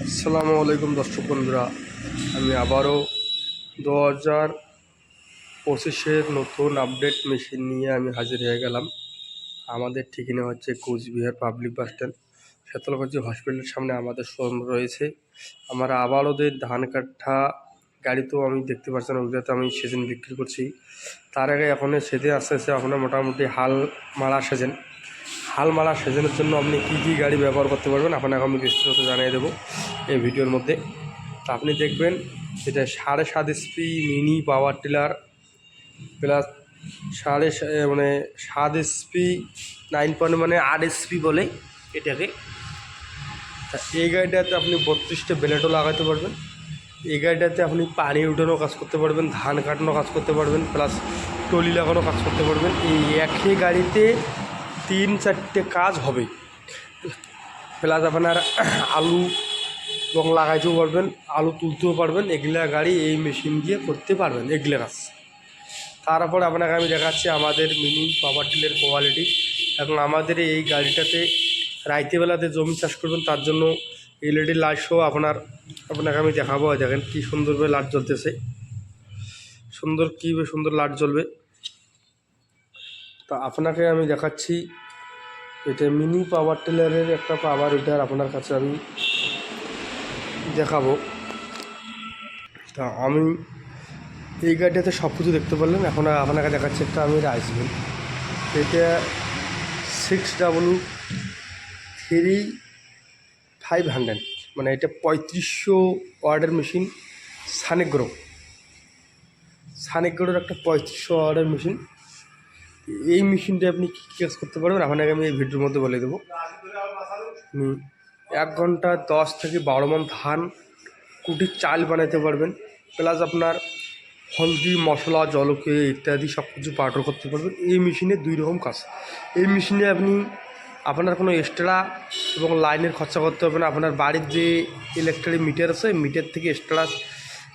আসসালামু আলাইকুম দর্শক বন্ধুরা, আমি আবারও 2025-এর নতুন আপডেট মেশিন নিয়ে আমি হাজির হয়ে গেলাম। আমাদের ঠিকানা হচ্ছে Cooch Behar public bus stand, Sitalkuchi হসপিটালের সামনে আমাদের শোরুম রয়েছে। আমরা আবারও যে ধান কাটা গাড়ি তো আমি দেখতে পাচ্ছি না, ওগুলো তো আমি সেদিন বিক্রি করছি। তার আগে এখন সেদিন আস্তে আস্তে এখন মোটামুটি হাল মারা সেজনের জন্য আপনি কী কী গাড়ি ব্যবহার করতে পারবেন আপনাকে আমি বিস্তারিত জানিয়ে দেবো এই ভিডিওর মধ্যে। তো আপনি দেখবেন এটা 7.5 SP mini power tiller plus 7 SP 9 মানে 8 এসপি বলে এটাকে। তা এই গাড়িটাতে আপনি 32টা ব্লেডও লাগাতে পারবেন। এই গাড়িটাতে আপনি পানি উঠানোর কাজ করতে পারবেন, ধান কাটানোর কাজ করতে পারবেন, প্লাস টলি লাগানোর কাজ করতে পারবেন। এই একই গাড়িতে 3-4টে কাজ হবে। প্লাস আপনার আলু এবং লাগাইতেও পারবেন, আলু তুলতেও পারবেন। এগুলা গাড়ি এই মেশিন দিয়ে করতে পারবেন এগুলা কাজ। তারপর আপনাকে আমি দেখাচ্ছি আমাদের মিনি পাওয়ার টিলের কোয়ালিটি। এবং আমাদের এই গাড়িটাতে রাইতেবেলাতে জমি চাষ করবেন, তার জন্য এলইডি লাইট সহ আপনাকে আমি দেখাবো। দেখেন কী সুন্দরভাবে লাইট জ্বলতেছে, কীভাবে সুন্দর লাইট জ্বলবে। তা আপনাকে আমি দেখাচ্ছি এটা মিনি পাওয়ার টিলারের একটা পাওয়ার উইডার আপনার কাছে আমি দেখাবো। তা আমি এই গাড়িটাতে সব কিছু দেখতে পারলেন। এখন আপনাকে দেখাচ্ছি একটা আমি রাইস মিল, এটা 6W3500, মানে এটা 3500 ওয়াটের মেশিন। সানেগ্রোর একটা 3500 ওয়াটের মেশিন। এই মেশিনটা আপনি কী কী কাজ করতে পারবেন আপনাকে আমি এই ভিডিওর মধ্যে বলে দেবো। 1 ঘন্টা 10 থেকে 12 মণ ধান কুটির চাল বানাতে পারবেন। প্লাস আপনার হলদি, মশলা, জলকে ইত্যাদি সব কিছু পাউডার করতে পারবেন। এই মেশিনে 2 রকম কাজ। এই মেশিনে আপনার কোনো এক্সট্রা এবং লাইনের খরচা করতে হবে না। আপনার বাড়ির যে ইলেকট্রিক মিটার আছে, মিটার থেকে এক্সট্রা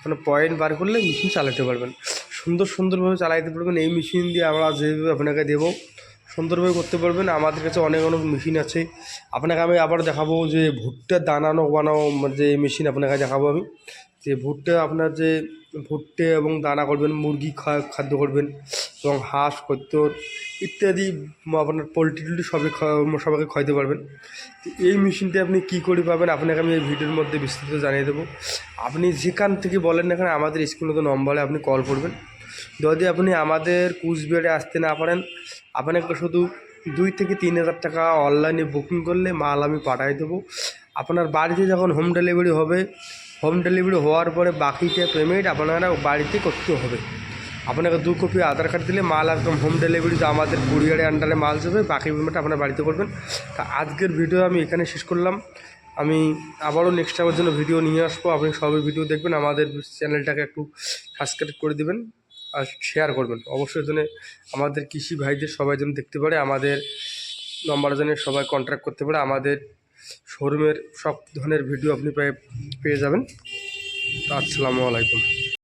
মানে পয়েন্ট বার করলে মেশিন চালাতে পারবেন, সুন্দরভাবে চালাতে পারবেন। এই মেশিন দিয়ে আমরা যেভাবে আপনাকে দেবো সুন্দরভাবে করতে পারবেন। আমাদের কাছে অনেক মেশিন আছে। আপনাকে আমি আবার দেখাবো যে ভুট্টা বানানো যে মেশিন আপনাকে দেখাবো আমি। যে আপনার যে ভুট্টা এবং দানা করবেন, মুরগি খাদ্য করবেন, এবং হাঁস, কত্তর ইত্যাদি আপনার পোলট্রি সবাইকে খাওয়াতে পারবেন। এই মেশিনটা আপনি কী করে পাবেন আপনাকে আমি এই ভিডিওর মধ্যে বিস্তারিত জানিয়ে দেবো। আপনি যেখান থেকে বলেন না কেন আমাদের স্ক্রিনে তো নম্বরে আপনি কল করবেন। যদি আপনি আমাদের কুচবিহারে আসতে না পারেন, আপনাকে শুধু 2 থেকে 3 হাজার টাকা অনলাইনে বুকিং করলে মাল আমি পাঠিয়ে দেবো। আপনার বাড়িতে যখন হোম ডেলিভারি হবে, হোম ডেলিভারি হওয়ার পরে বাকিটা পেমেন্ট আপনারা বাড়িতে করতে হবে। আপনাকে 2 কপি আধার কার্ড দিলে মাল একদম হোম ডেলিভারি, আমাদের কুরিয়ারের আন্ডারে মাল যাবে, বাকি পেমেন্ট আপনার বাড়িতে করবেন। তা আজকের ভিডিও আমি এখানে শেষ করলাম। আমি আবারও নেক্সট টাইমের জন্য ভিডিও নিয়ে আসবো। আপনি সবাই ভিডিও দেখবেন, আমাদের চ্যানেলটাকে একটু সাবস্ক্রাইব করে দেবেন আর শেয়ার করবেন অবশ্যই, যেন আমাদের কৃষি ভাইদের সবাই যেন দেখতে পারে, আমাদের নম্বরে যেন সবাই কন্ট্যাক্ট করতে পারে। আমাদের শোরুমের সব ধরনের ভিডিও আপনি পেয়ে যাবেন। আসসালামু আলাইকুম।